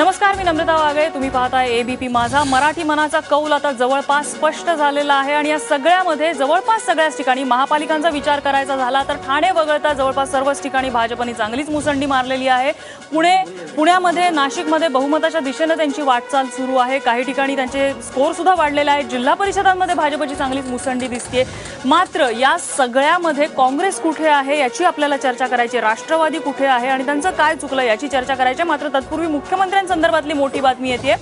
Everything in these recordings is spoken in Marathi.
नमस्कार, मी नम्रता वागळे. तुम्ही पाहताय एबीपी माझा. मराठी मनाचा कौल आता जवळपास स्पष्ट झालेला आहे आणि या सगळ्यामध्ये जवळपास सगळ्याच ठिकाणी महापालिकांचा विचार करायचा झाला तर ठाणे वगळता जवळपास सर्वच ठिकाणी भाजपने चांगलीच मुसंडी मारलेली आहे. पुण्यामध्ये, नाशिकमध्ये बहुमताच्या दिशेने त्यांची वाटचाल सुरू आहे. काही ठिकाणी त्यांचे स्कोर सुद्धा वाढलेले आहेत. जिल्हा परिषदांमध्ये भाजपची चांगलीच मुसंडी दिसते. मात्र या सगळ्यामध्ये काँग्रेस कुठे आहे याची आपल्याला चर्चा करायची, राष्ट्रवादी कुठे आहे आणि त्यांचं काय चुकलं याची चर्चा करायची. मात्र तत्पूर्वी मुख्यमंत्र्यांसंदर्भातली मोठी बातमी येते.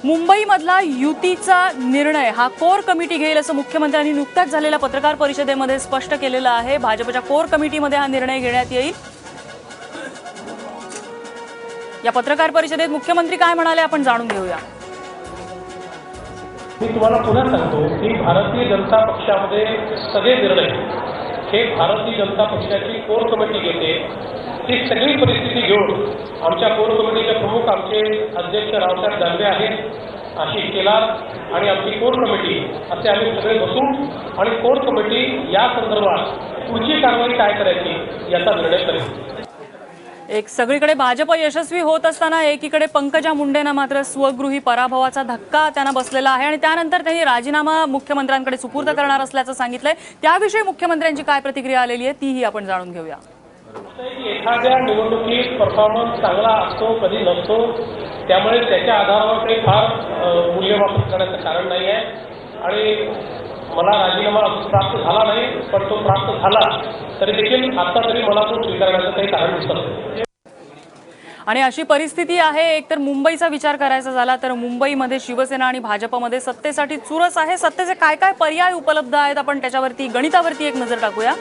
मुंबईमधला युतीचा निर्णय हा कोर कमिटी घेईल असं मुख्यमंत्र्यांनी नुकत्याच झालेल्या पत्रकार परिषदेमध्ये स्पष्ट केलेलं आहे. भाजपच्या कोर कमिटीमध्ये हा निर्णय घेण्यात येईल. या पत्रकार परिषदेत मुख्यमंत्री काय म्हणाले आपण जाणून घेऊया. मी तुम्हाला पुन्हा सांगतो की भारतीय जनता पक्षामध्ये सगळे निर्णय हे भारतीय जनता पक्षाची कोर कमिटी घेते. ही सगळी परिस्थिती घेऊन आमच्या कोर कमिटीचे प्रमुख आमचे अध्यक्ष रावसाहेब दानवे आहेत, आशिष केलार आणि आमची कोर कमिटी असे आम्ही सगळे बसू आणि कोर कमिटी या संदर्भात पुढची कारवाई काय करायची याचा निर्णय करेल. एक सगळीकडे भाजप यशस्वी होत असताना एकीकडे पंकजा मुंडेंना मात्र स्वगृही पराभवाचा धक्का त्यांना बसलेला आहे आणि त्यानंतर त्यांनी राजीनामा मुख्यमंत्र्यांकडे सुपूर्द करणार असल्याचं सांगितलंय. त्याविषयी मुख्यमंत्र्यांची काय प्रतिक्रिया आलेली आहे तीही आपण जाणून घेऊया. एखाद्या निवडणुकीत परफॉर्मन्स चांगला असतो, कधी नसतो, त्यामुळे त्याच्या आधारावर काही फार मूल्यमापन करण्याचं कारण नाही आहे. आणि मला राजीनामा प्राप्त झाला नाही, पण तो प्राप्त झाला तरी देखील आता तरी मला तो स्वीकारण्याचं काही कारण दिसत नाही. आणि अशी परिस्थिती आहे. एकतर मुंबईचा विचार करायचा झाला तर मुंबईमध्ये शिवसेना आणि भाजपमध्ये सत्तेसाठी चुरस आहे. सत्तेचे काय काय पर्याय उपलब्ध आहेत आपण त्याच्यावरती गणितावरती एक नजर टाकूया.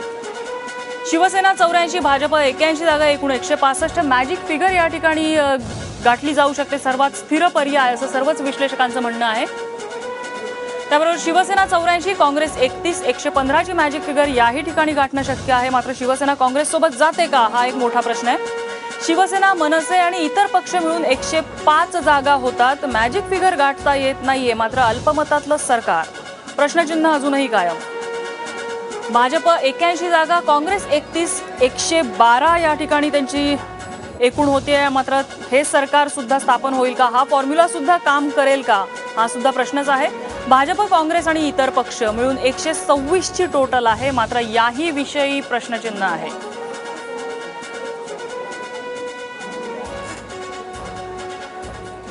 शिवसेना 84, भाजप 81 जागा, एकूण 165 मॅजिक फिगर या ठिकाणी गाठली जाऊ शकते. सर्वात स्थिर पर्याय असं सर्वच विश्लेषकांचं म्हणणं आहे. त्याबरोबर शिवसेना 84, काँग्रेस 31, 115 ची मॅजिक फिगर याही ठिकाणी गाठणं शक्य आहे. मात्र शिवसेना काँग्रेस सोबत जाते का हा एक मोठा प्रश्न आहे. शिवसेना, मनसे आणि इतर पक्ष मिळून 105 जागा होतात. मॅजिक फिगर गाठता येत नाहीये. मात्र अल्पमतातलं सरकार प्रश्नचिन्ह अजूनही कायम. भाजप 81 जागा, काँग्रेस 31, 112 या ठिकाणी त्यांची एकूण होते. मात्र हे सरकार सुद्धा स्थापन होईल का, हा फॉर्म्युला सुद्धा काम करेल का, हा सुद्धा प्रश्नच आहे. भाजप, काँग्रेस आणि इतर पक्ष मिळून 126 ची टोटल आहे. मात्र याही विषयी प्रश्नचिन्ह आहे.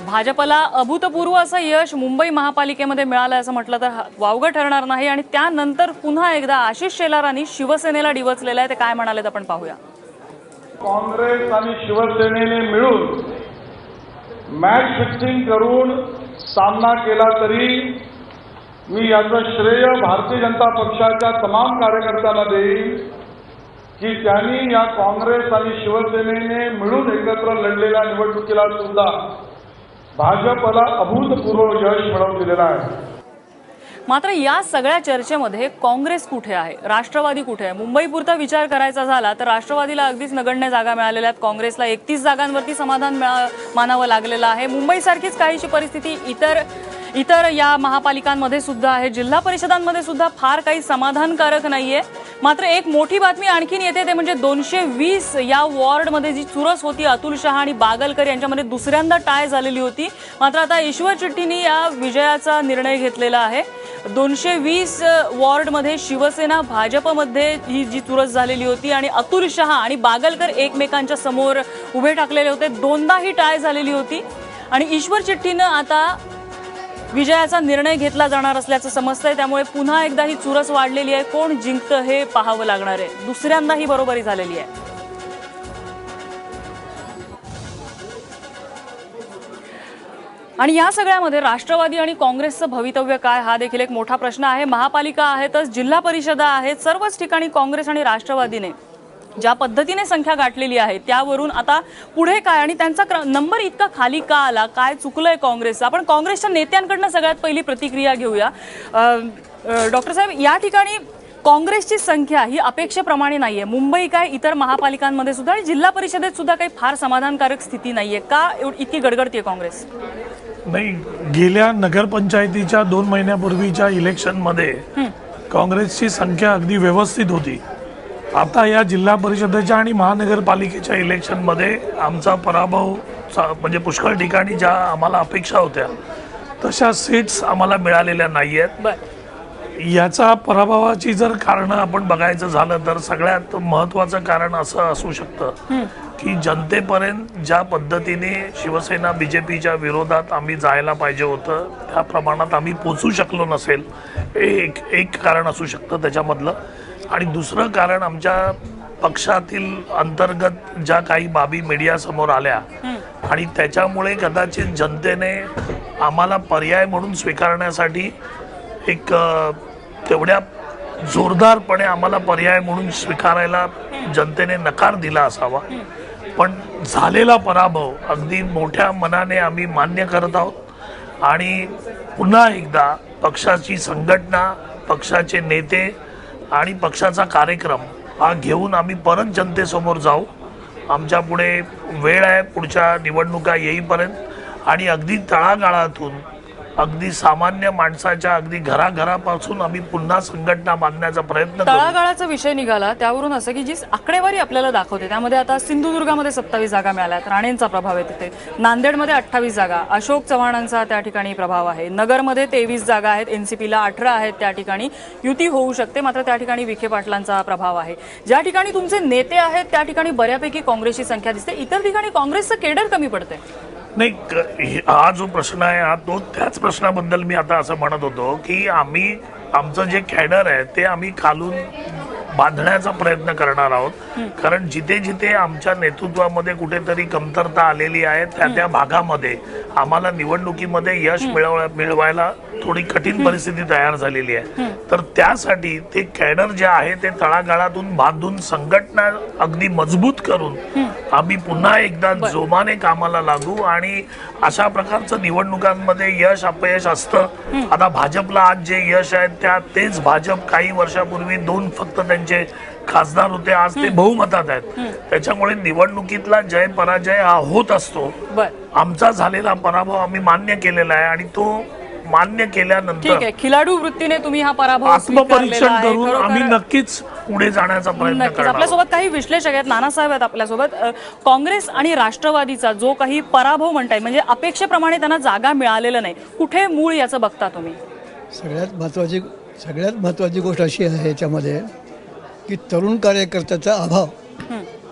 भाजपला अभूतपूर्व असं यश मुंबई महापालिकेमध्ये मिळालं असं म्हटलं तर वावगं ठरणार नाही. आणि त्यानंतर पुन्हा एकदा आशिष शेलारांनी शिवसेनेला डिवचलेलं आहे. ते काय म्हणालेत आपण पाहूया. काँग्रेस आणि शिवसेनेने मिळून मॅच फिक्सिंग करून सामना केला तरी मी याचं श्रेय भारतीय जनता पक्षाच्या तमाम कार्यकर्त्यांना देईन की त्यांनी या काँग्रेस आणि शिवसेनेने मिळून एकत्र लढलेल्या निवडणुकीला सुद्धा भाजपला अभूतपूर्व यश मिळवून दिलेलं आहे. मात्र या सगळ्या चर्चेमध्ये काँग्रेस कुठे आहे, राष्ट्रवादी कुठे आहे. मुंबईपुरता विचार करायचा झाला तर राष्ट्रवादीला अगदीच नगण्य जागा मिळालेल्या आहेत. काँग्रेसला 31 जागांवरती समाधान मानावं लागलेलं आहे. मुंबईसारखीच काहीशी परिस्थिती इतर या महापालिकांमध्ये सुद्धा आहे. जिल्हा परिषदांमध्ये सुद्धा फार काही समाधानकारक नाहीये. मात्र एक मोठी बातमी आणखीन येते ते म्हणजे 220 या वॉर्डमध्ये जी चुरस होती, अतुल शहा आणि बागलकर यांच्यामध्ये दुसऱ्यांदा टाय झालेली होती. मात्र आता ईश्वर चिट्टींनी या विजयाचा निर्णय घेतलेला आहे. 220 वॉर्डमध्ये शिवसेना भाजपमध्ये ही जी चुरस झालेली होती आणि अतुल शहा आणि बागलकर एकमेकांच्या समोर उभे टाकलेले होते. दोनदा ही टाय झालेली होती आणि ईश्वर चिट्टीनं आता विजयाचा निर्णय घेतला जाणार असल्याचं समजतंय. त्यामुळे पुन्हा एकदा ही चुरस वाढलेली आहे. कोण जिंकतं हे पाहावं लागणार आहे. दुसऱ्यांदा ही बरोबरी झालेली आहे. आणि या सगळ्यामध्ये राष्ट्रवादी आणि काँग्रेसचं भवितव्य काय हा देखील एक मोठा प्रश्न आहे. महापालिका आहेतच, जिल्हा परिषदा आहेत, सर्वच ठिकाणी काँग्रेस आणि राष्ट्रवादीने ज्या पद्धतीने संख्या गाठलेली आहे त्यावरून आता पुढे काय आणि त्यांचा नंबर इतका खाली का आला, काय चुकलंय काँग्रेसचं. आपण काँग्रेसच्या नेत्यांकडनं सगळ्यात पहिली प्रतिक्रिया घेऊया. डॉक्टर साहेब, या ठिकाणी काँग्रेसची संख्या ही अपेक्षेप्रमाणे नाहीये. मुंबई काय इतर महापालिकांमध्ये सुद्धा आणि जिल्हा परिषदेत सुद्धा काही फार समाधानकारक स्थिती नाहीये. का इतकी गडगडतीये काँग्रेस? नाही, गेल्या नगरपंचायतीच्या 2 महिन्यापूर्वीच्या इलेक्शनमध्ये काँग्रेसची संख्या अगदी व्यवस्थित होती आता या जिल्हा परिषदेच्या आणि महानगरपालिकेच्या इलेक्शनमध्ये आमचा पराभव म्हणजे पुष्कळ ठिकाणी ज्या आम्हाला अपेक्षा होत्या तशा सीट्स आम्हाला मिळालेल्या नाही आहेत. बर याचा पराभवाची जर कारणं आपण बघायचं झालं तर सगळ्यात महत्त्वाचं कारण असं असू शकतं की जनतेपर्यंत ज्या पद्धतीने शिवसेना बीजेपीच्या विरोधात आम्ही जायला पाहिजे होतं त्या प्रमाणात आम्ही पोचू शकलो नसेल, एक कारण असू शकतं त्याच्यामधलं. आणि दुसरं कारण आमच्या पक्षातील अंतर्गत ज्या काही बाबी मीडियासमोर आल्या आणि त्याच्यामुळे कदाचित जनतेने आम्हाला पर्याय म्हणून स्वीकारण्यासाठी एक तेवढ्या जोरदारपणे आम्हाला पर्याय म्हणून स्वीकारायला जनतेने नकार दिला असावा. पण झालेला पराभव अगदी मोठ्या मनाने आम्ही मान्य करत आहोत आणि पुन्हा एकदा पक्षाची संघटना, पक्षाचे नेते आणि पक्षाचा कार्यक्रम हा घेऊन आम्ही परत जनतेसमोर जाऊ. आमच्या पुढे वेळ आहे पुढच्या निवडणुका येईपर्यंत आणि अगदी तळागाळातून अगदी सामान्य माणसाच्या अगदी घराघरापासून आम्ही पुन्हा संघटना बांधण्याचा प्रयत्न करू. तळागाळाचा विषय निघाला त्यावरून असं की जी आकडेवारी आपल्याला दाखवते त्यामध्ये आता सिंधुदुर्गामध्ये 27 जागा मिळाल्यात, राणेंचा प्रभाव आहे तिथे. नांदेडमध्ये 28 जागा, अशोक चव्हाणांचा त्या ठिकाणी प्रभाव आहे. नगरमध्ये 23 जागा आहेत, एनसीपीला 18 आहेत, त्या ठिकाणी युती होऊ शकते. मात्र त्या ठिकाणी विखे पाटलांचा प्रभाव आहे. ज्या ठिकाणी तुमचे नेते आहेत त्या ठिकाणी बऱ्यापैकी काँग्रेसची संख्या दिसते, इतर ठिकाणी काँग्रेसचं केडर कमी पडते. नाही, हा जो प्रश्न आहे हा तो त्याच प्रश्नाबद्दल मी आता असं म्हणत होतो की आमचं जे कॅडर आहे ते आम्ही खालून बांधण्याचा प्रयत्न करणार आहोत. कारण जिथे जिथे आमच्या नेतृत्वामध्ये कुठेतरी कमतरता आलेली आहे त्या भागामध्ये आम्हाला निवडणुकीमध्ये यश मिळवायला थोडी कठीण परिस्थिती तयार झालेली आहे. तर त्यासाठी ते कॅडर जे आहे ते तळागाळातून बांधून संघटना अगदी मजबूत करून आम्ही पुन्हा एकदा जोमाने कामाला लागू आणि अशा प्रकारचं निवडणुकांमध्ये यश अपयश असतं. आता भाजपला आज जे यश आहे तेच भाजप काही वर्षापूर्वी 2 फक्त त्यांचे खासदार होते, आज ते बहुमतात आहेत. त्याच्यामुळे निवडणुकीतला जय पराजय हा होत असतो. आमचा झालेला पराभव आम्ही मान्य केलेला आहे आणि तो मान्य केल्यानंतर ठीक आहे, खिलाडू वृत्तीने तुम्ही हा पराभव आत्मपरीक्षण करून आम्ही नक्कीच पुढे जाण्याचा प्रयत्न करणार. आपल्यासोबत काही विश्लेषक आहेत, नानासाहेब आहेत आपल्यासोबत. काँग्रेस आणि राष्ट्रवादीचा जो काही पराभव म्हणताय म्हणजे अपेक्षेप्रमाणे त्यांना जागा मिळालेलं नाही, कुठे मूळ याचं बघता तुम्ही? सगळ्यात महत्त्वाची गोष्ट अशी आहे याच्यामध्ये की तरुण कार्यकर्त्याचा अभाव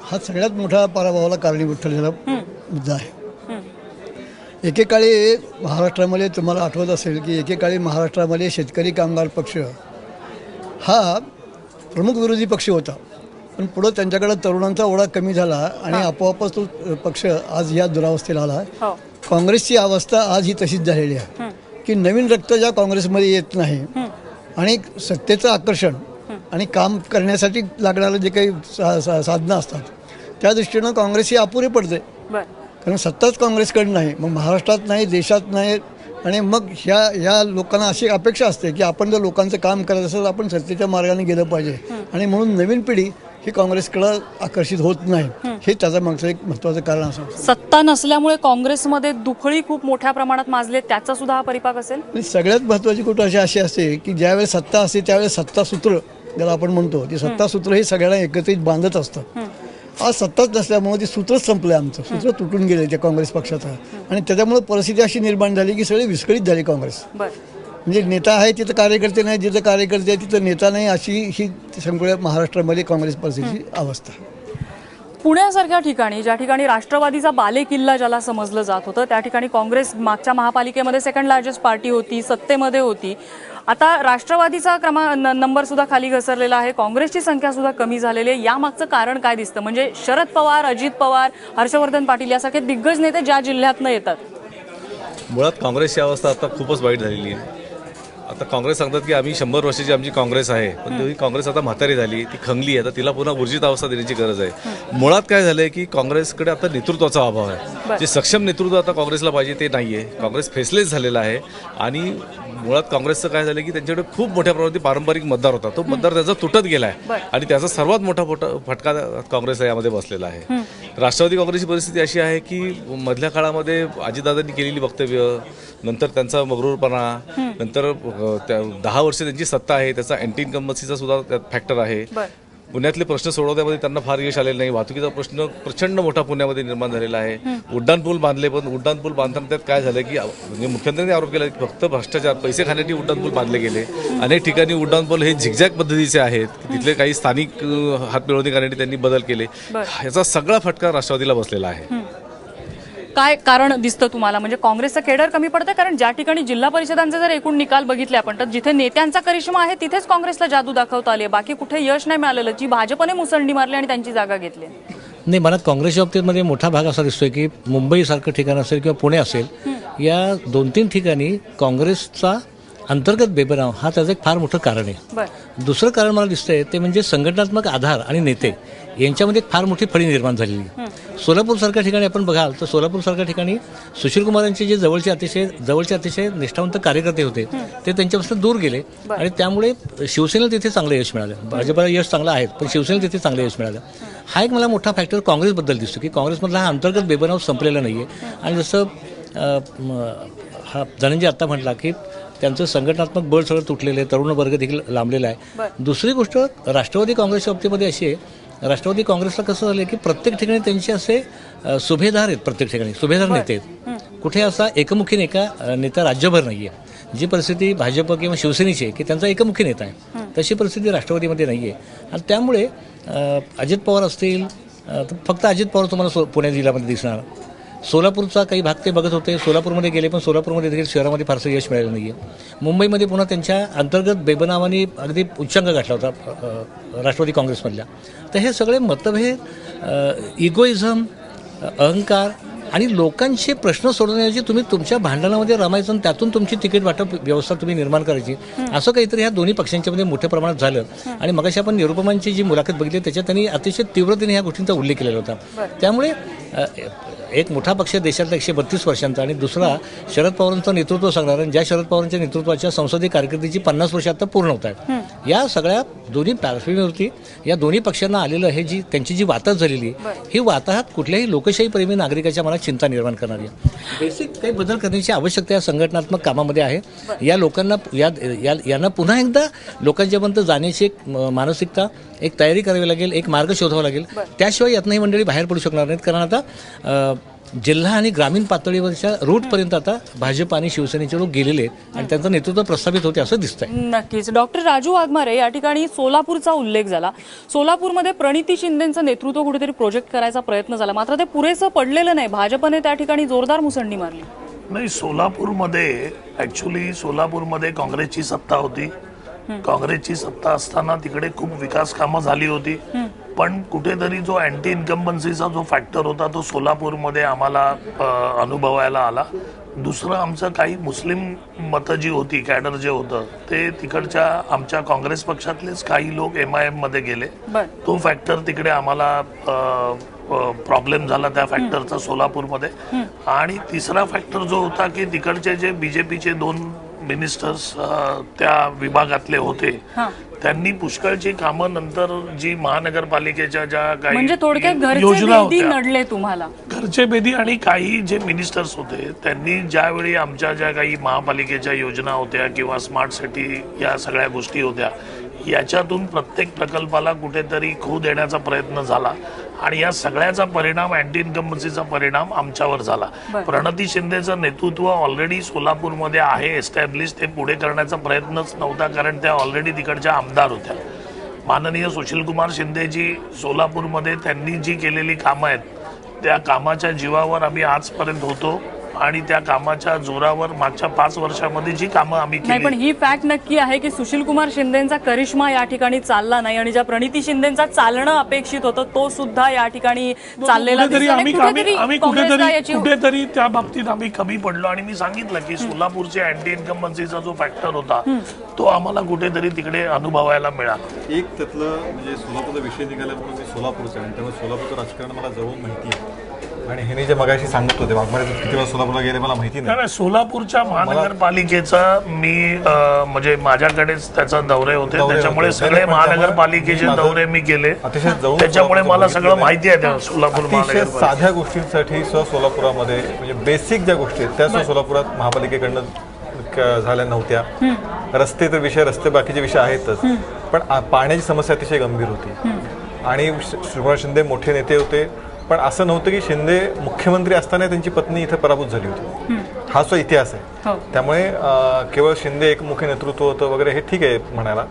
हा सगळ्यात मोठा पराभवाला कारणीभूत ठरलेला मुद्दा आहे. एकेकाळी महाराष्ट्रामध्ये तुम्हाला आठवत असेल की एकेकाळी महाराष्ट्रामध्ये शेतकरी कामगार पक्ष हा प्रमुख विरोधी पक्ष होता, पण पुढं त्यांच्याकडे तरुणांचा ओढा कमी झाला आणि आपोआपच तो पक्ष आज या दुरावस्थेला आला. काँग्रेसची अवस्था आज ही तशीच झालेली आहे की नवीन रक्त ज्या काँग्रेसमध्ये येत नाही आणि सत्तेचं आकर्षण आणि काम करण्यासाठी लागणारं जे काही साधनं असतात त्या दृष्टीनं काँग्रेस ही अपुरी पडते. कारण सत्ताच काँग्रेसकडे नाही, मग महाराष्ट्रात नाही, देशात नाही. आणि मग ह्या लोकांना अशी अपेक्षा असते की आपण जर लोकांचं काम करत असेल आपण सत्तेच्या मार्गाने गेलं पाहिजे आणि म्हणून नवीन पिढी ही काँग्रेसकडे आकर्षित होत नाही. हे त्याचं मागचं एक महत्त्वाचं कारण असं. सत्ता नसल्यामुळे काँग्रेसमध्ये दुखळी खूप मोठ्या प्रमाणात माजले, त्याचा सुद्धा हा परिपाक असेल. सगळ्यात महत्त्वाची गोष्ट अशी असते की ज्यावेळेस सत्ता असते त्यावेळेस सत्तासूत्र ज्याला आपण म्हणतो ते सत्तासूत्र हे सगळ्यांना एकत्रित बांधत असतं. आज सत्ताच नसल्यामुळे ते सूत्रच संपलं, आमचं सूत्र तुटून गेले त्या काँग्रेस पक्षाचं आणि त्याच्यामुळे परिस्थिती अशी निर्माण झाली की सगळी विस्कळीत झाली काँग्रेस. म्हणजे नेता आहे तिथं कार्यकर्ते नाही, जिथं कार्यकर्ते आहे तिथं नेता नाही, अशी ही संपूर्ण महाराष्ट्रामध्ये काँग्रेस परिस्थितीची अवस्था. पुण्यासारख्या ठिकाणी ज्या ठिकाणी राष्ट्रवादीचा बालेकिल्ला ज्याला समजलं जात होतं त्या ठिकाणी काँग्रेस मागच्या महापालिकेमध्ये सेकंड लार्जेस्ट पार्टी होती, सत्तेमध्ये होती. आता राष्ट्रवादीचा नंबर सुद्धा खाली घसरलेला आहे, काँग्रेसची संख्या सुद्धा कमी झालेली आहे. यामागचं कारण काय दिसतं? म्हणजे शरद पवार, अजित पवार, हर्षवर्धन पाटील यासारखे दिग्गज नेते ज्या जिल्ह्यातनं येतात. मुळात काँग्रेसची अवस्था आता खूपच वाईट झालेली आहे. आता काँग्रेस सांगतात की आम्ही 100 वर्षाची आमची काँग्रेस आहे, पण ती काँग्रेस आता म्हातारी झाली, ती खंगली आहे, आता तिला पुन्हा ऊर्जित अवस्था देण्याची गरज आहे. मुळात काय झालंय की काँग्रेसकडे आता नेतृत्वाचा अभाव आहे. जे सक्षम नेतृत्व आता काँग्रेसला पाहिजे ते नाहीये. काँग्रेस फेसलेस झालेला आहे आणि मुळात काँग्रेसचं काय झालं की त्यांच्याकडे खूप मोठ्या प्रमाणात पारंपरिक मतदार होता, तो मतदार त्याचा तुटत गेला आहे आणि त्याचा सर्वात मोठा फटका काँग्रेस यामध्ये बसलेला आहे. राष्ट्रवादी काँग्रेसची परिस्थिती अशी आहे की मधल्या काळामध्ये अजितदादांनी केलेली वक्तव्य, नंतर त्यांचा मगरूरपणा, नंतर 10 वर्ष त्यांची सत्ता आहे त्याचा अँटी इन्कम्बन्सीचा सुद्धा त्यात फॅक्टर आहे. पुण्यातले प्रश्न सोडवण्यामध्ये त्यांना फार यश आलेलं नाही. वाहतुकीचा प्रश्न प्रचंड मोठा पुण्यामध्ये निर्माण झालेला आहे. उड्डाणपूल बांधले, पण उड्डाणपूल बांधताना त्यात काय झालं की म्हणजे मुख्यमंत्र्यांनी आरोप केला की फक्त भ्रष्टाचार, पैसे खाण्यासाठी उड्डाणपूल बांधले गेले. अनेक ठिकाणी उड्डाणपूल हे झिगझॅग पद्धतीचे आहेत की तिथले काही स्थानिक हातमिळवणी करण्यासाठी त्यांनी बदल केले. ह्याचा सगळा फटका राष्ट्रवादीला बसलेला आहे. काय कारण दिसतं तुम्हाला, म्हणजे काँग्रेसचं केडर कमी पडतं? कारण ज्या ठिकाणी जिल्हा परिषदांचे जर एकूण निकाल बघितले आपण, तर जिथे नेत्यांचा करिश्मा आहे तिथेच काँग्रेसला जादू दाखवता आली आहे. बाकी कुठे यश नाही मिळालेलं, जी भाजपने मुसंडी मारली आणि त्यांची जागा घेतली. नाही, मला काँग्रेसच्या बाबतीमध्ये मोठा भाग असा दिसतोय की मुंबईसारखं ठिकाण असेल किंवा पुणे असेल, या 2-3 ठिकाणी काँग्रेसचा अंतर्गत बेबनाव हा त्याचं एक फार मोठं कारण आहे. दुसरं कारण मला दिसतंय ते म्हणजे संघटनात्मक आधार आणि नेते यांच्यामध्ये एक फार मोठी फळी निर्माण झालेली. सोलापूरसारख्या ठिकाणी आपण बघाल तर सोलापूरसारख्या ठिकाणी सुशीलकुमार यांचे जे जवळचे अतिशय निष्ठावंत कार्यकर्ते होते ते त्यांच्यापासून दूर गेले आणि त्यामुळे शिवसेनेला तिथे चांगलं यश मिळालं. भाजपला यश चांगलं आहे, पण शिवसेनेला तिथे चांगलं यश मिळालं. हा एक मला मोठा फॅक्टर काँग्रेसबद्दल दिसतो की काँग्रेसमधला हा अंतर्गत बेबनाव संपलेला नाही आहे. आणि जसं हा धनंजय आत्ता म्हटला की त्यांचं संघटनात्मक बळ सगळं तुटलेलं आहे, तरुण वर्ग देखील लांबलेला आहे. दुसरी गोष्ट राष्ट्रवादी काँग्रेसच्या बाबतीमध्ये अशी आहे, राष्ट्रवादी काँग्रेसला कसं झालं की प्रत्येक ठिकाणी त्यांचे असे सुभेदार आहेत, प्रत्येक ठिकाणी सुभेदार नेते आहेत. कुठे असा एकमुखी नेता राज्यभर नाही आहे. जी परिस्थिती भाजप किंवा शिवसेनेची आहे की त्यांचा एकमुखी नेता आहे, तशी परिस्थिती राष्ट्रवादीमध्ये नाही आहे. आणि त्यामुळे अजित पवार असतील, फक्त अजित पवार तुम्हाला पुणे जिल्ह्यामध्ये दिसणार. सोलापूरचा काही भाग ते बघत होते, सोलापूरमध्ये गेले, पण सोलापूरमध्ये देखील शहरामध्ये फारसं यश मिळालं नाही आहे. मुंबईमध्ये पुन्हा त्यांच्या अंतर्गत बेबनावाने अगदी उच्चांक गाठला होता राष्ट्रवादी काँग्रेसमधल्या. तर हे सगळे मतभेद, इगोइझम, अहंकार आणि लोकांचे प्रश्न सोडवण्याऐवजी तुम्ही तुमच्या भांडणामध्ये रमायचं आणि त्यातून तुमची तिकीट वाटप व्यवस्था तुम्ही निर्माण करायची, असं काहीतरी ह्या दोन्ही पक्षांच्यामध्ये मोठ्या प्रमाणात झालं. आणि मगाशी आपण निरुपमांची जी मुलाखत बघितली त्याच्यात त्यांनी अतिशय तीव्रतेने ह्या गोष्टींचा उल्लेख केलेला होता. त्यामुळे एक मोठा पक्ष देशातला 132 वर्षांचा आणि दुसरा शरद पवारांचं नेतृत्व सांगणार, आणि ज्या शरद पवारांच्या नेतृत्वाच्या संसदीय कारकिर्दीची 50 वर्ष आता पूर्ण होत आहेत. या सगळ्या दोन्ही पार्श्वभूमीवरती या दोन्ही पक्षांना आलेलं हे जी त्यांची जी वाताहत झालेली ही वाताहत कुठल्याही लोकशाही प्रेमी नागरिकाच्या मनात चिंता निर्माण करणारी आहे. बेसिक काही बदल करण्याची आवश्यकता या संघटनात्मक कामामध्ये आहे. या लोकांना यांना पुन्हा एकदा लोकांच्यापर्यंत जाण्याची एक मानसिकता, एक तयारी करावी लागेल, एक मार्ग शोधावा लागेल. त्याशिवाय यातनं ही मंडळी बाहेर पडू शकणार नाहीत. कारण आता जिल्हा आणि ग्रामीण पातळीवरच्या रूटपर्यंत आता भाजप आणि शिवसेनेचे लोक गेलेले आहेत आणि त्यांचं नेतृत्व प्रस्थापित होते असं दिसतंय. नक्कीच. डॉक्टर राजू वाघमारे, या ठिकाणी सोलापूरचा उल्लेख झाला. सोलापूरमध्ये प्रणिती शिंदेचं नेतृत्व कुठेतरी प्रोजेक्ट करायचा प्रयत्न झाला, मात्र ते पुरेसं पडलेलं नाही. भाजपने त्या ठिकाणी जोरदार मुसंडी मारली. नाही, सोलापूरमध्ये ॲक्च्युली सोलापूरमध्ये काँग्रेसची सत्ता होती. काँग्रेसची सत्ता असताना तिकडे खूप विकास कामं झाली होती, पण कुठेतरी जो अँटी इन्कम्बन्सीचा जो फॅक्टर होता तो सोलापूरमध्ये आम्हाला अनुभवायला आला. दुसरं आमचं काही मुस्लिम मतं जी होती, कॅडर जे होतं ते तिकडच्या आमच्या काँग्रेस पक्षातलेच काही लोक MIM मध्ये गेले. तो फॅक्टर तिकडे आम्हाला प्रॉब्लेम झाला त्या फॅक्टरचा सोलापूरमध्ये. आणि तिसरा फॅक्टर जो होता की तिकडचे जे बीजेपीचे 2 मिनिस्टर्स त्या विभागातले होते, त्यांनी पुष्कळची कामं नंतर जी महानगरपालिकेच्या ज्या काही म्हणजे थोडक्यात घरचे योजना बेदी होत्या, नडले तुम्हाला. घरचे बेदी, आणि काही जे मिनिस्टर्स होते त्यांनी ज्यावेळी आमच्या ज्या काही महापालिकेच्या योजना होत्या किंवा स्मार्ट सिटी या सगळ्या गोष्टी होत्या, याच्यातून प्रत्येक प्रकल्पाला कुठेतरी खो देण्याचा प्रयत्न झाला आणि या सगळ्याचा परिणाम, अँटी इन्कम्बन्सीचा परिणाम आमच्यावर झाला. प्रणिती शिंदेचं नेतृत्व ऑलरेडी सोलापूरमध्ये आहे एस्टॅब्लिश, ते पुढे करण्याचा प्रयत्नच नव्हता कारण त्या ऑलरेडी तिकडच्या आमदार होत्या. माननीय सुशीलकुमार शिंदेजी सोलापूरमध्ये त्यांनी जी केलेली कामं आहेत त्या कामाच्या जीवावर आम्ही आजपर्यंत होतो आणि त्या कामाच्या जोरावर मागच्या 5 वर्षामध्ये जी कामं आम्ही नाही, पण ही फॅक्ट नक्की आहे की सुशीलकुमार शिंदेचा करिश्मा या ठिकाणी चालला नाही आणि ज्या प्रणिती शिंदेचा चालणं अपेक्षित होतं तो सुद्धा या ठिकाणी चाललेला कुठेतरी आम्ही काँग्रेसला कुठेतरी त्या बाबतीत आम्ही कमी पडलो. आणि मी सांगितलं की सोलापूरचे अँटी इन्कम्बन्सीचा जो फॅक्टर होता तो आम्हाला कुठेतरी तिकडे अनुभवायला मिळाला. एक त्यातलं म्हणजे सोलापूरचा विषय निघाल्यामुळे मी सोलापूरचा आहे, त्यामुळे सोलापूरचं राजकारण मला जवळून माहिती आहे. आणि हे जे मगाशी सांगत होते वाघमारे किती वेळा सोलापूरला गेले मला माहिती नाही. सोलापूरच्या महानगरपालिकेचा मी म्हणजे माझ्याकडेच त्याचा दौरे होते, त्याच्यामुळे सगळे महानगरपालिकेचे दौरे मी केले, त्याच्यामुळे मला सगळं माहिती आहे. सोलापूर महानगरपालिका साध्या गोष्टींसाठी सोलापुरामध्ये म्हणजे बेसिक ज्या गोष्टी आहेत त्या सोलापुरात महापालिकेकडनं झाल्या नव्हत्या. रस्ते तर विषय, रस्ते बाकीचे विषय आहेतच, पण पाण्याची समस्या अतिशय गंभीर होती आणि शिवराज शिंदे मोठे नेते होते, पण असं नव्हतं की शिंदे मुख्यमंत्री असताना त्यांची पत्नी इथे पराभूत झाली होती. हा जो इतिहास आहे, त्यामुळे केवळ शिंदे एक मुख्य नेतृत्व होतं वगैरे हे ठीक आहे म्हणायला,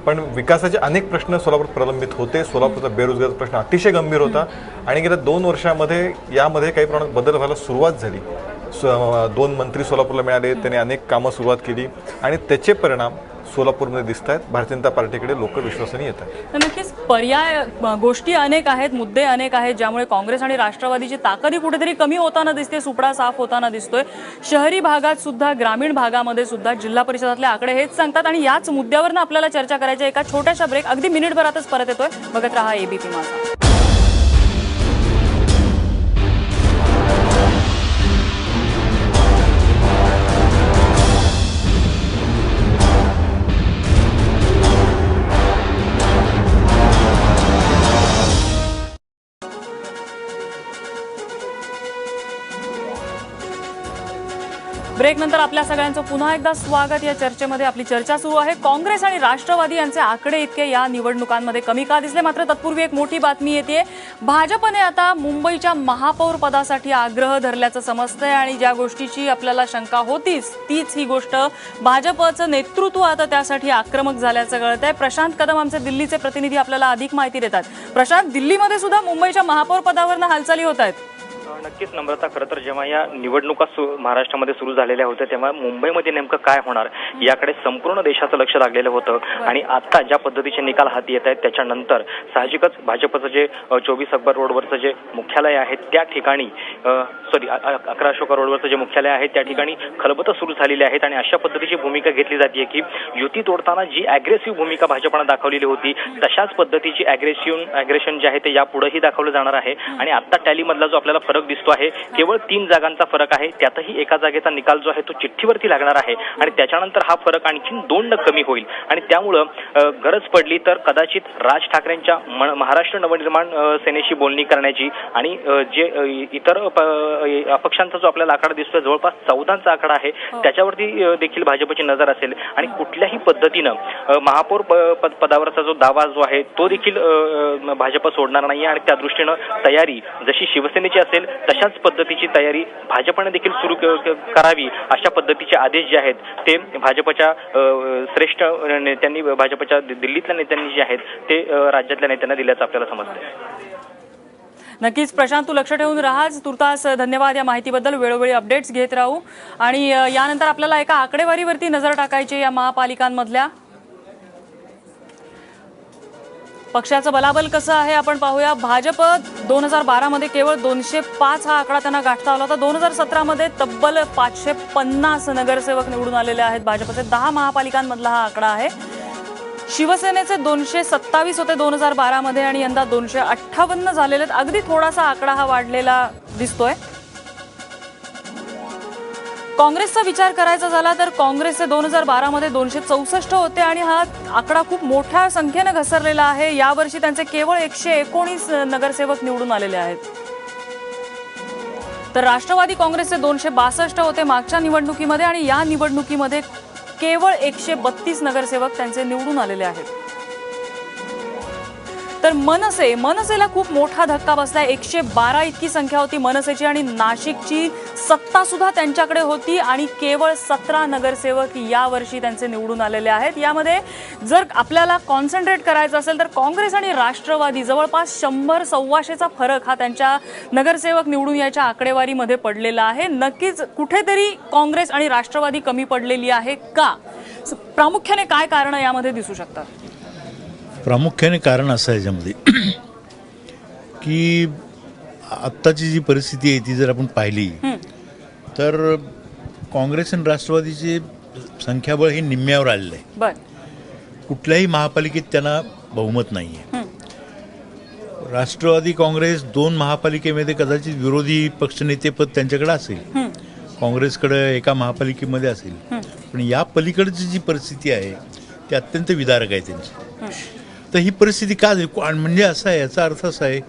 पण विकासाचे अनेक प्रश्न सोलापूर प्रलंबित होते. सोलापूरचा बेरोजगार प्रश्न अतिशय गंभीर होता आणि गेल्या 2 वर्षामध्ये यामध्ये काही प्रमाणात बदल व्हायला सुरुवात झाली. 2 मंत्री सोलापूरला मिळाले, त्यांनी अनेक कामं सुरुवात केली आणि त्याचे परिणाम सोलापूरमध्ये दिसत आहेत. भारतीय जनता पार्टीकडे लोक विश्वासाने येत आहेत. नक्कीच पर्याय गोष्टी अनेक आहेत, मुद्दे अनेक आहेत, ज्यामुळे काँग्रेस आणि राष्ट्रवादीची ताकदी कुठेतरी कमी होताना दिसते, सुपडा साफ होताना दिसतोय. शहरी भागात सुद्धा, ग्रामीण भागामध्ये सुद्धा जिल्हा परिषदातले आकडे हेच सांगतात. आणि याच मुद्द्यावरनं आपल्याला चर्चा करायची. एका छोट्याशा ब्रेक, अगदी मिनिटभरातच परत येतोय. बघत रहा एबीपी माझा. ब्रेक नंतर आपल्या सगळ्यांचं पुन्हा एकदा स्वागत. या चर्चेमध्ये आपली चर्चा सुरू आहे. काँग्रेस आणि राष्ट्रवादी यांचे आकडे इतके या निवडणुकांमध्ये कमी का दिसले? मात्र तत्पूर्वी एक मोठी बातमी येते. भाजपने आता मुंबईच्या महापौर पदासाठी आग्रह धरल्याचं समजतंय आणि ज्या गोष्टीची आपल्याला शंका होतीच तीच ही गोष्ट. भाजपचं नेतृत्व आता त्यासाठी आक्रमक झाल्याचं कळत आहे. प्रशांत कदम आमचे दिल्लीचे प्रतिनिधी आपल्याला अधिक माहिती देतात. प्रशांत, दिल्लीमध्ये सुद्धा मुंबईच्या महापौर पदावरनं हालचाली होत आहेत. नक्कीच नम्रता, खरं तर जेव्हा या निवडणुका महाराष्ट्रामध्ये सुरू झालेल्या होत्या तेव्हा मुंबईमध्ये नेमकं काय होणार याकडे संपूर्ण देशाचं लक्ष लागलेलं होतं. आणि आता ज्या पद्धतीचे निकाल हाती येत आहेत त्याच्यानंतर साहजिकच भाजपचं जे 24 अकबर रोडवरचं जे मुख्यालय आहे त्या ठिकाणी 11 अशोका रोडवरचं जे मुख्यालय आहे त्या ठिकाणी खलबतं सुरू झालेली आहेत. आणि अशा पद्धतीची भूमिका घेतली जाते की युती तोडताना जी अग्रेसिव्ह भूमिका भाजपनं दाखवलेली होती तशाच पद्धतीची अग्रेशन जे आहे ते यापुढेही दाखवलं जाणार आहे. आणि आता टॅलीमधला जो आपल्याला फरक दिसतो आहे केवळ 3 जागांचा फरक आहे. त्यातही एका जागेचा निकाल जो आहे तो चिठ्ठीवरती लागणार आहे आणि त्याच्यानंतर हा फरक आणखी 2 कमी होईल. आणि त्यामुळं गरज पडली तर कदाचित राज ठाकरेंच्या महाराष्ट्र नवनिर्माण सेनेशी बोलणी करण्याची आणि जे इतर अपक्षांचा जो आपल्याला आकडा दिसतोय जवळपास 14चा आकडा आहे त्याच्यावरती देखील भाजपची नजर असेल. आणि कुठल्याही पद्धतीनं महापौर पदावरचा जो दावा जो आहे तो देखील भाजप सोडणार नाही. आणि त्या दृष्टीनं तयारी जशी शिवसेनेची असेल तशाच पद्धतीची तयारी भाजपने देखील सुरू करावी अशा पद्धतीचे आदेश जे आहेत ते भाजपच्या श्रेष्ठ नेत्यांनी, भाजपच्या दिल्लीतल्या नेत्यांनी जे आहेत ते राज्यातल्या नेत्यांना दिल्याचं आपल्याला समजतंय. नक्कीच प्रशांत, तू लक्ष ठेवून राहाच. तुर्तास धन्यवाद या माहितीबद्दल. वेळोवेळी अपडेट्स घेत राहू. आणि यानंतर आपल्याला एका आकडेवारीवरती नजर टाकायची या महापालिकांमधल्या. पक्षाचं बलाबल कसं आहे आपण पाहूया. भाजप 2012 मध्ये केवळ 205 हा आकडा त्यांना गाठता आला होता. 2017 तब्बल 550 नगरसेवक निवडून आलेले आहेत. भाजपचे 10 महापालिकांमधला हा आकडा आहे. शिवसेनेचे 227 होते 2012 मध्ये आणि यंदा 258 झालेले आहेत. अगदी थोडासा आकडा हा वाढलेला दिसतोय. काँग्रेसचा विचार करायचा झाला तर काँग्रेसचे 2012 मध्ये 264 होते आणि हा आकडा खूप मोठ्या संख्येने घसरलेला आहे. यावर्षी त्यांचे केवळ 119 नगरसेवक निवडून आलेले आहेत. तर राष्ट्रवादी काँग्रेसचे 262 होते मागच्या निवडणुकीमध्ये आणि या निवडणुकीमध्ये केवळ 132 नगरसेवक त्यांचे निवडून आलेले आहेत. तर मनसेला खूप मोठा धक्का बसलाय. 112 इतकी संख्या होती मनसेची आणि नाशिकची सत्ता सुद्धा त्यांच्याकडे होती आणि केवळ 17 नगरसेवक यावर्षी त्यांचे निवडून आलेले आहेत. यामध्ये जर आपल्याला कॉन्सन्ट्रेट करायचं असेल तर काँग्रेस आणि राष्ट्रवादी जवळपास 100-125चा फरक हा त्यांच्या नगरसेवक निवडून याच्या आकडेवारीमध्ये पडलेला आहे. नक्कीच कुठेतरी काँग्रेस आणि राष्ट्रवादी कमी पडलेली आहे का? प्रामुख्याने काय कारण यामध्ये दिसू शकतात? प्रामुख्याने कारण असं आहे याच्यामध्ये की आत्ताची जी परिस्थिती आहे ती जर आपण पाहिली तर काँग्रेस आणि राष्ट्रवादीचे संख्याबळ हे निम्म्यावर आलेलं आहे. कुठल्याही महापालिकेत त्यांना बहुमत नाही आहे. राष्ट्रवादी काँग्रेस 2 महापालिकेमध्ये कदाचित विरोधी पक्षनेतेपद त्यांच्याकडे असेल, काँग्रेसकडे एका महापालिकेमध्ये असेल, पण या पलीकडची जी परिस्थिती आहे ती अत्यंत विदारक आहे त्यांची. तर ही परिस्थिती का झाली म्हणजे असं आहे, याचा अर्थ असा आहे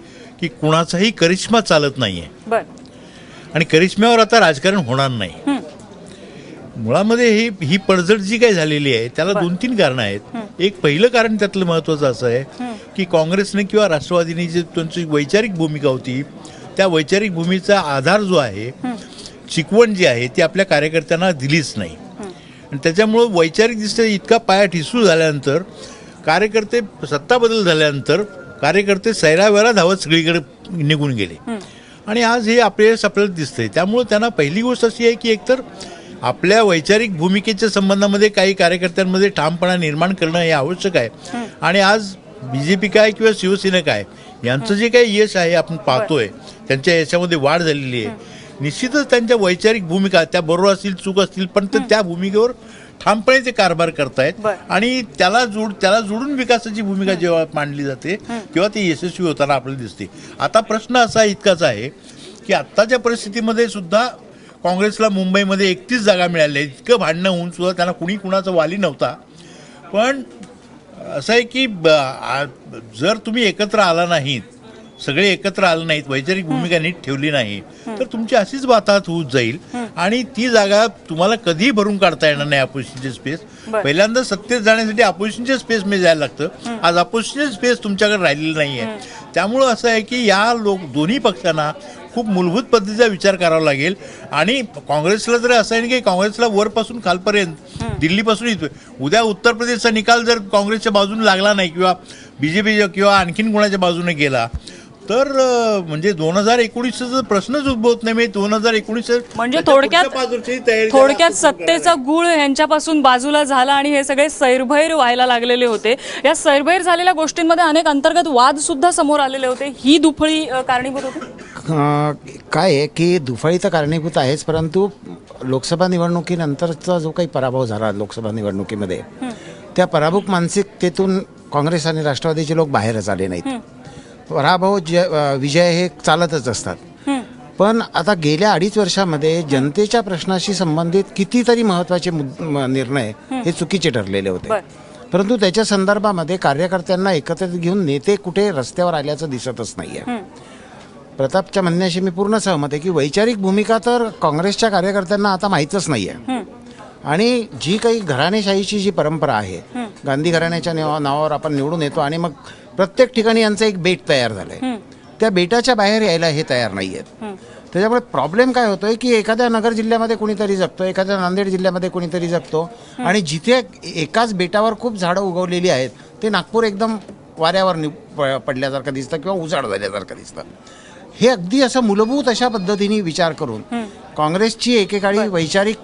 की कुणाचाही करिश्मा चालत नाही आहे आणि करिश्म्यावर आता राजकारण होणार नाही. मुळामध्ये ही पडझड जी काही झालेली आहे त्याला 2-3 कारणं आहेत. एक पहिलं कारण त्यातलं महत्त्वाचं असं आहे की काँग्रेसने किंवा राष्ट्रवादीने जे त्यांची वैचारिक भूमिका होती त्या वैचारिक भूमीचा आधार जो आहे, शिकवण जी आहे ती आपल्या कार्यकर्त्यांना दिलीच नाही. आणि त्याच्यामुळं वैचारिक दृष्ट्या इतका पाया ठिसूळ झाल्यानंतर कार्यकर्ते, सत्ता बदल झाल्यानंतर कार्यकर्ते सैरावैरा धावत सगळीकडे निघून गेले आणि आज हे आपल्याला दिसतंय. त्यामुळं त्यांना पहिली गोष्ट अशी आहे की एकतर आपल्या वैचारिक भूमिकेच्या संबंधामध्ये काही कार्यकर्त्यांमध्ये ठामपणा निर्माण करणं हे आवश्यक आहे. आणि आज BJP काय किंवा शिवसेना काय यांचं जे काही यश आहे आपण पाहतोय, त्यांच्या यशामध्ये वाढ झालेली आहे. निश्चितच त्यांच्या वैचारिक भूमिका त्या बरोबर असतील, चूक असतील, पण ते त्या भूमिकेवर ठामपणे ते कारभार करतायत आणि त्याला जोडून विकासाची भूमिका जेव्हा मांडली जाते तेव्हा ते यशस्वी होताना आपल्याला दिसते. आता प्रश्न असा इतकाच आहे की आत्ताच्या परिस्थितीमध्ये सुद्धा काँग्रेसला मुंबईमध्ये 31 जागा मिळाल्या. इतकं भांडणं होऊन सुद्धा त्यांना कुणी कुणाचा वाली नव्हता. पण असं आहे की जर तुम्ही एकत्र आला नाहीत, सगळे एकत्र आले नाहीत, वैचारिक भूमिका नीट ठेवली नाही तर तुमची अशीच वाताहत होत जाईल आणि ती जागा तुम्हाला कधीही भरून काढता येणार नाही. अपोजिशनचे स्पेस पहिल्यांदा सत्तेत जाण्यासाठी अपोजिशनचे स्पेस मध्ये जायला लागतं. आज अपोजिशनचे स्पेस तुमच्याकडे राहिलेलं नाही आहे. त्यामुळं असं आहे की या दोन्ही पक्षांना खूप मूलभूत पद्धतीचा विचार करावा लागेल. आणि काँग्रेसला जर असं आहे की काँग्रेसला वरपासून खालपर्यंत, दिल्लीपासून येतोय, उद्या उत्तर प्रदेशचा निकाल जर काँग्रेसच्या बाजूने लागला नाही किंवा BJP किंवा आणखीन कोणाच्या बाजूने गेला तर म्हणजे 2019चा प्रश्नच उद्भवत नाही. 2019 म्हणजे थोडक्यात सत्तेचा गुळ यांच्यापासून बाजूला झाला आणि हे सगळे सैरभैर व्हायला लागलेले होते. या सैरभैर झालेल्या गोष्टींमध्ये अनेक अंतर्गत वाद सुद्धा समोर आलेले होते. ही दुफळी कारणीभूत होती. काय आहे की दुफळी तर कारणीभूत आहेच, परंतु लोकसभा निवडणुकीनंतरचा जो काही पराभव झाला लोकसभा निवडणुकीमध्ये, त्या पराभूत मानसिकतेतून काँग्रेस आणि राष्ट्रवादीचे लोक बाहेरच आले नाहीत. पराभव विजय हे चालतच असतात. पण आता गेल्या 2.5 वर्षामध्ये जनतेच्या प्रश्नाशी संबंधित कितीतरी महत्त्वाचे निर्णय हे चुकीचे ठरलेले होते. परंतु त्याच्या संदर्भामध्ये कार्यकर्त्यांना एकत्रित घेऊन नेते कुठे रस्त्यावर आल्याचं दिसतच नाहीये. प्रतापच्या म्हणण्याशी मी पूर्ण सहमत आहे की वैचारिक भूमिका तर काँग्रेसच्या कार्यकर्त्यांना आता माहीतच नाहीये. आणि जी काही घराणेशाहीची जी परंपरा आहे, गांधी घराण्याच्या नावावर आपण निवडून येतो आणि मग प्रत्येक ठिकाणी यांचं एक बेट तयार झालंय. त्या बेटाच्या बाहेर यायला हे तयार नाही आहेत. त्याच्यामुळे प्रॉब्लेम काय होतोय की एखाद्या नगर जिल्ह्यामध्ये कुणीतरी जगतो, एखाद्या नांदेड जिल्ह्यामध्ये कुणीतरी जगतो आणि जिथे एकाच बेटावर खूप झाडं उगवलेली आहेत ते नागपूर एकदम वाऱ्यावर पडल्यासारखं दिसतं किंवा उजाड झाल्यासारखं दिसतं. हे अगदी असं मूलभूत अशा पद्धतीने विचार करून काँग्रेसची एकेकाळी वैचारिक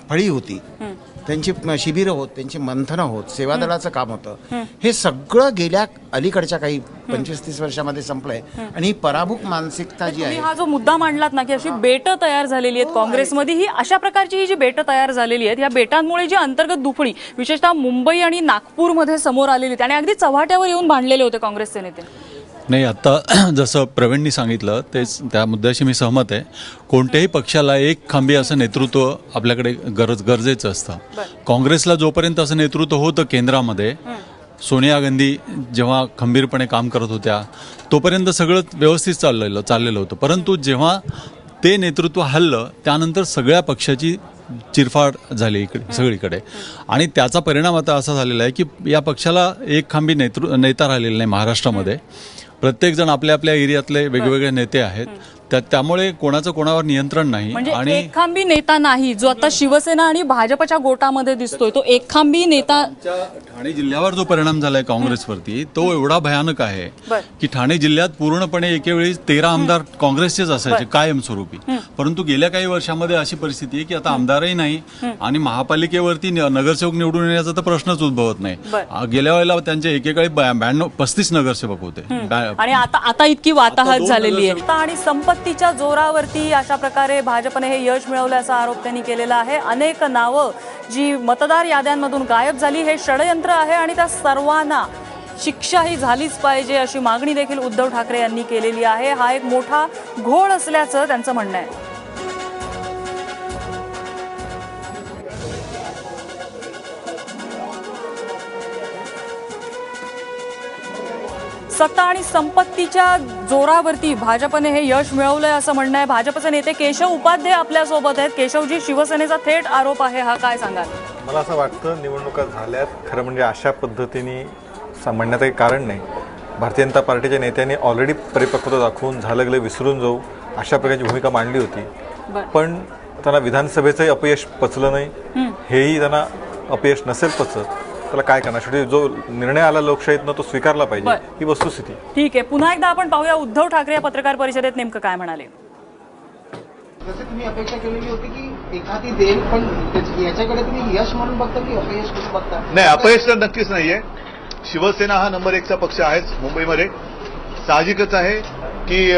फळी होती, त्यांची शिबिरं होत, त्यांची मंथनं होत, सेवादलाचं काम होतं, हे सगळं गेल्या अलीकडच्या काही 25-30 वर्षामध्ये संपलंय. आणि ही पराभूत मानसिकता जी आहे, हा जो मुद्दा मांडलात ना की अशी बेटं तयार झालेली आहेत काँग्रेसमध्ये, ही अशा प्रकारची ही जी बेटं तयार झालेली आहेत, या बेटांमुळे जी अंतर्गत दुफळी विशेषतः मुंबई आणि नागपूरमध्ये समोर आलेली होती आणि अगदी चव्हाट्यावर येऊन भांडलेले होते काँग्रेसचे नेते. नाही, आता जसं प्रवीणनी सांगितलं तेच त्या मुद्द्याशी मी सहमत आहे. कोणत्याही पक्षाला एक खांबी असं नेतृत्व आपल्याकडे गरजेचं असतं. काँग्रेसला जोपर्यंत असं नेतृत्व होतं केंद्रामध्ये, सोनिया गांधी जेव्हा खंबीरपणे काम करत होत्या तोपर्यंत सगळं व्यवस्थित चाललेलं होतं. परंतु जेव्हा ते नेतृत्व हललं त्यानंतर सगळ्या पक्षाची चिरफाड झाली इकडे सगळीकडे. आणि त्याचा परिणाम आता असा झालेला आहे की या पक्षाला एक खांबी नेता राहिलेला नाही महाराष्ट्रामध्ये. प्रत्येकजण आपल्या आपल्या एरियातले वेगवेगळे नेते आहेत. त्यामुळे कोणाचं कोणावर नियंत्रण नाही. म्हणजे एकखांबी नेता नाही जो आता शिवसेना आणि भाजपच्या गोटामध्ये दिसतोय, तो एकखांबी नेता. ठाणे जिल्ह्यावर जो परिणाम झालाय काँग्रेसवरती तो एवढा भयानक आहे की ठाणे जिल्ह्यात पूर्णपणे एकेवेळी 13 आमदार काँग्रेसचेच असायचे कायमस्वरूपी. परंतु गेल्या काही वर्षामध्ये अशी परिस्थिती आहे की आता आमदारही नाही आणि महापालिकेवरती नगरसेवक निवडून येण्याचा तर प्रश्नच उद्भवत नाही. गेल्या वेळेला त्यांचे एकेकाळी 35 नगरसेवक होते आणि आता इतकी वाताहत झालेली आहे. आणि संपत्तीच्या जोरावरती अशा प्रकारे भाजपने हे यश मिळवल्याचा आरोप त्यांनी केलेला आहे. अनेक नावं जी मतदार याद्यांमधून गायब झाली हे षडयंत्र आहे आणि त्या सर्वांना शिक्षाही झालीच पाहिजे अशी मागणी देखील उद्धव ठाकरे यांनी केलेली आहे. हा एक मोठा घोळ असल्याचं त्यांचं म्हणणं आहे. सत्ता आणि संपत्तीच्या जोरावरती भाजपने हे यश मिळवलंय असं म्हणणं आहे. भाजपचे नेते केशव उपाध्ये आपल्या सोबत आहेत. केशवजी, शिवसेनेचा थेट आरोप आहे हा, काय सांगाल? मला असं वाटतं निवडणुका झाल्यात, खरं म्हणजे अशा पद्धतीने म्हणण्याचं काही कारण नाही. भारतीय जनता पार्टीच्या नेत्यांनी ऑलरेडी परिपक्वता दाखवून झालं गेलं विसरून जाऊ अशा प्रकारची भूमिका मांडली होती. पण त्यांना विधानसभेचंही अपयश पचलं नाही, हेही त्यांना अपयश नसेल पचत, त्याला काय करणार? शेवटी जो निर्णय आला लोकशाहीतनं तो स्वीकारला पाहिजे, ही वस्तुस्थिती. ठीक आहे, पुन्हा एकदा आपण पाहूया उद्धव ठाकरे या पत्रकार परिषदेत नेमकं काय म्हणाले. जसे तुम्ही अपेक्षा केलेली होती की एखादी देईल, पण याच्याकडे तुम्ही यश म्हणून बघता की अपयश कसं बघता? नाही, अपयश तर नक्कीच नाहीये. शिवसेना हा नंबर 1चा पक्ष आहेच मुंबईमध्ये. साहजिकच आहे की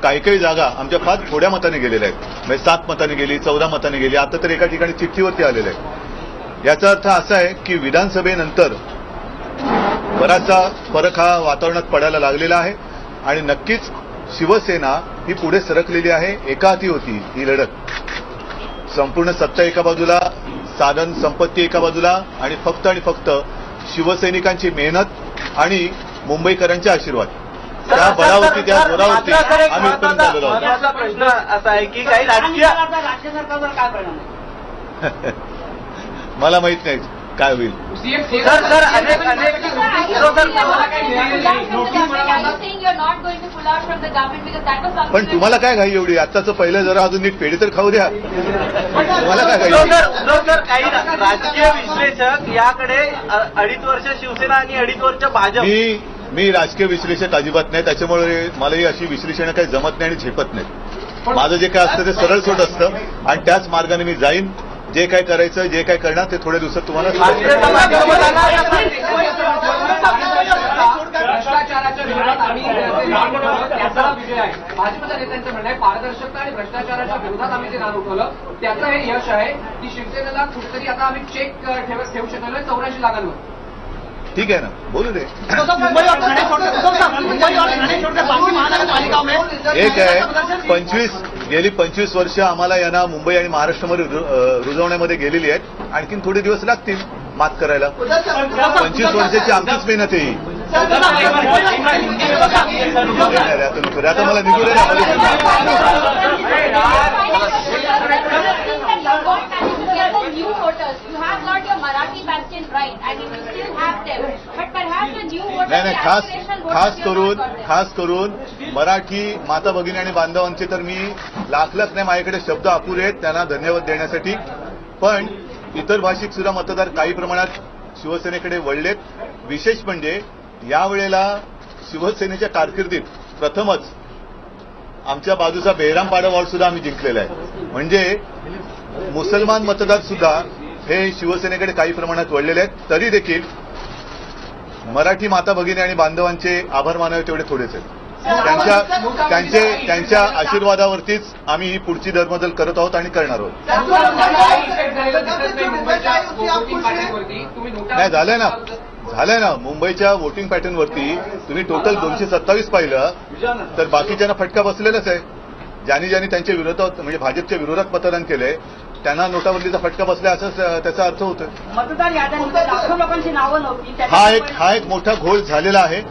काही जागा आमच्या फार थोड्या मताने गेलेल्या आहेत. म्हणजे 7 मताने गेली, 14 मताने गेली, आता तर एका ठिकाणी चिठ्ठीवरती आलेलं आहे. याचा अर्थ असा आहे की विधानसभेनंतर बराचसा फरक हा वातावरणात पडायला लागलेला आहे आणि नक्कीच शिवसेना ही पुढे सरकलेली आहे. एका हाती होती ही लढत. संपूर्ण सत्ता एका बाजूला, साधन संपत्ती एका बाजूला आणि फक्त शिवसैनिकांची मेहनत आणि मुंबईकरांचे आशीर्वाद, त्या बळावरती, त्या जोरावरती आम्ही इथपर्यंत आलेलो आहोत. प्रश्न असा आहे की काही राज्य सरकारवर काय परिणाम? मला माहित नाही काय होईल. पण तुम्हाला काय घाई एवढी? आत्ताचं पहिलं जरा अजून नीट पेढी तर खाऊ द्या. तुम्हाला काय घाई? काही राजकीय विश्लेषक याकडे 2.5 वर्ष शिवसेना आणि 2.5 वर्ष भाजप. मी राजकीय विश्लेषक अजिबात नाही, त्याच्यामुळे मलाही अशी विश्लेषणं काही जमत नाही आणि झेपत नाही. माझं जे काय असतं ते सरळ सोट असतं आणि त्याच मार्गाने मी जाईन. जे काय करायचं, जे काय करणार ते थोड्या दिवसात तुम्हाला. भ्रष्टाचाराच्या विरोधात आम्ही त्याचा विजय आहे. भाजपच्या नेत्यांचं म्हणणं आहे पारदर्शकता आणि भ्रष्टाचाराच्या विरोधात आम्ही जे नाव उठवलं त्याचं हे यश आहे की शिवसेनेला कुठेतरी आता आम्ही चेक ठेवू शकलो 84 जागांवर. ठीक आहे ना, बोलू दे. एक आहे गेली 25 वर्ष आम्हाला यांना मुंबई आणि महाराष्ट्रामध्ये रुजवण्यामध्ये गेलेली आहेत. आणखीन थोडे दिवस लागतील मात करायला. 25 वर्षाची आमचीच मेहनत आहे ही. आता मला निघू दे नाही, खास करून मराठी माता भगिनी आणि बांधवांचे तर मी लाख नाही, माझ्याकडे शब्द अपुरे आहेत त्यांना धन्यवाद देण्यासाठी. पण इतर भाषिक सुद्धा मतदार काही प्रमाणात शिवसेनेकडे वळलेत. विशेष म्हणजे यावेळेला शिवसेनेच्या कारकिर्दीत प्रथमच आमच्या बाजूचा बेहरामपाडा वॉर्ड सुद्धा आम्ही जिंकलेला आहे. म्हणजे मुसलमान मतदार सुद्धा हे शिवसेनेकडे काही प्रमाणात वळलेले आहेत. तरी देखील मराठी माता भगिनी आणि बांधवांचे आभार मानावे तेवढे थोडेच आहेत. त्यांच्या आशीर्वादावरतीच आम्ही ही पुढची दरबदल करत आहोत आणि करणार आहोत. नाही, झालंय ना मुंबईच्या वोटिंग पॅटर्नवरती तुम्ही टोटल 227 पाहिलं तर बाकीच्यांना फटका बसलेलाच आहे. ज्यांनी त्यांच्या विरोधात म्हणजे भाजपच्या विरोधात मतदान केलंय त्यांना नोटाबंदीचा फटका बसला असं त्याचा अर्थ होतो. मतदार याद्यांमध्ये लाखो लोकांची नावं नव्हती. हा एक मोठा घोळ झालेला आहे.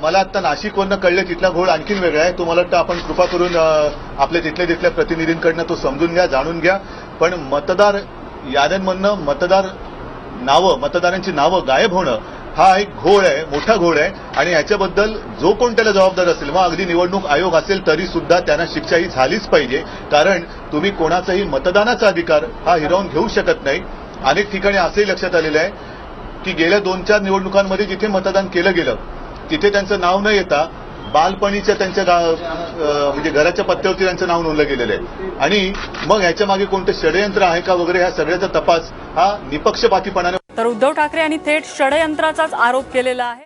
मला आता नाशिकवरनं कळलं तिथला घोळ आणखीन वेगळा आहे. तो मला वाटतं आपण कृपा करून आपल्या तिथल्या प्रतिनिधींकडनं तो समजून घ्या, जाणून घ्या. पण मतदार याद्यांमधनं मतदारांची नावं गायब होणं हा एक घोळ आहे, मोठा घोळ आहे. आणि ह्याच्याबद्दल जो कोण त्याला जबाबदार असेल, मग अगदी निवडणूक आयोग असेल तरी सुद्धा त्यांना शिक्षा ही झालीच पाहिजे. कारण तुम्ही कोणाचाही मतदानाचा अधिकार हा हिरावून घेऊ शकत नाही. अनेक ठिकाणी असंही लक्षात आलेलं आहे की गेल्या 2-4 निवडणुकांमध्ये जिथे मतदान केलं गेलं तिथे त्यांचं नाव न येता बालपणीच्या त्यांच्या म्हणजे घराच्या पत्त्यावरती त्यांचं नाव नोंदलं गेलेलं आहे. आणि मग ह्याच्या मागे कोणतं षडयंत्र आहे का वगैरे ह्या सगळ्याचा तपास हा निपक्षपातीपणाने. तर उद्धव ठाकरे यांनी थेट षडयंत्राचाच आरोप केलेला आहे.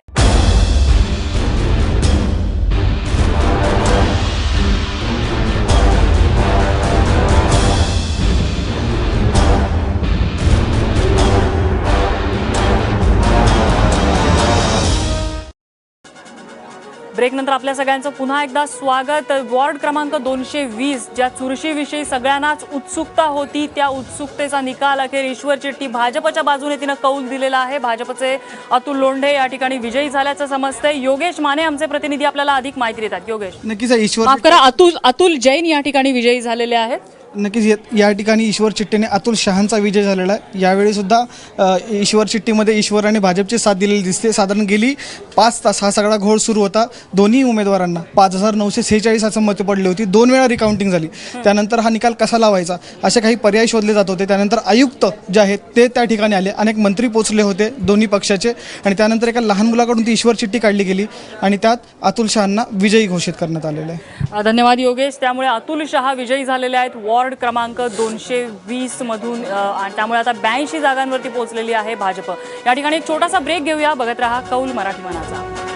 ब्रेकनंतर आपल्या सगळ्यांचं पुन्हा एकदा स्वागत. वॉर्ड क्रमांक 220 ज्या चुरशीविषयी सगळ्यांनाच उत्सुकता होती, त्या उत्सुकतेचा निकाल अखेर ईश्वर चिट्टी भाजपच्या बाजूने तिनं कौल दिलेला आहे. भाजपचे अतुल लोंढे या ठिकाणी विजयी झाल्याचं समजतंय. योगेश माने आमचे प्रतिनिधी आपल्याला अधिक माहिती देतात. योगेश, नक्कीच ईश्वर माफ करा, अतुल जैन या ठिकाणी विजयी झालेले आहेत. नक्कीच या ठिकाणी ईश्वर चिट्टीने अतुल शहांचा विजय झालेला आहे. यावेळी सुद्धा ईश्वर चिट्टीमध्ये ईश्वर आणि भाजपची साथ दिलेली दिसते. साधारण गेली 5 तास हा सगळा घोळ सुरू होता. दोन्ही उमेदवारांना 5946 असं मतं पडली होती. 2 वेळा रिकाउंटिंग झाली. त्यानंतर हा निकाल कसा लावायचा असे काही पर्याय शोधले जात होते. त्यानंतर आयुक्त जे आहेत ते त्या ठिकाणी आले. अनेक मंत्री पोचले होते दोन्ही पक्षाचे आणि त्यानंतर एका लहान मुलाकडून ती ईश्वर चिट्टी काढली गेली आणि त्यात अतुल शहांना विजयी घोषित करण्यात आलेलं आहे. धन्यवाद योगेश. त्यामुळे अतुल शहा विजयी झालेले आहेत वॉर्ड क्रमांक 220 मधून आणि त्यामुळे आता 82 जागांवरती पोहोचलेली आहे भाजप. या ठिकाणी एक छोटासा ब्रेक घेऊया. बघत रहा कौल मराठी मनाचा.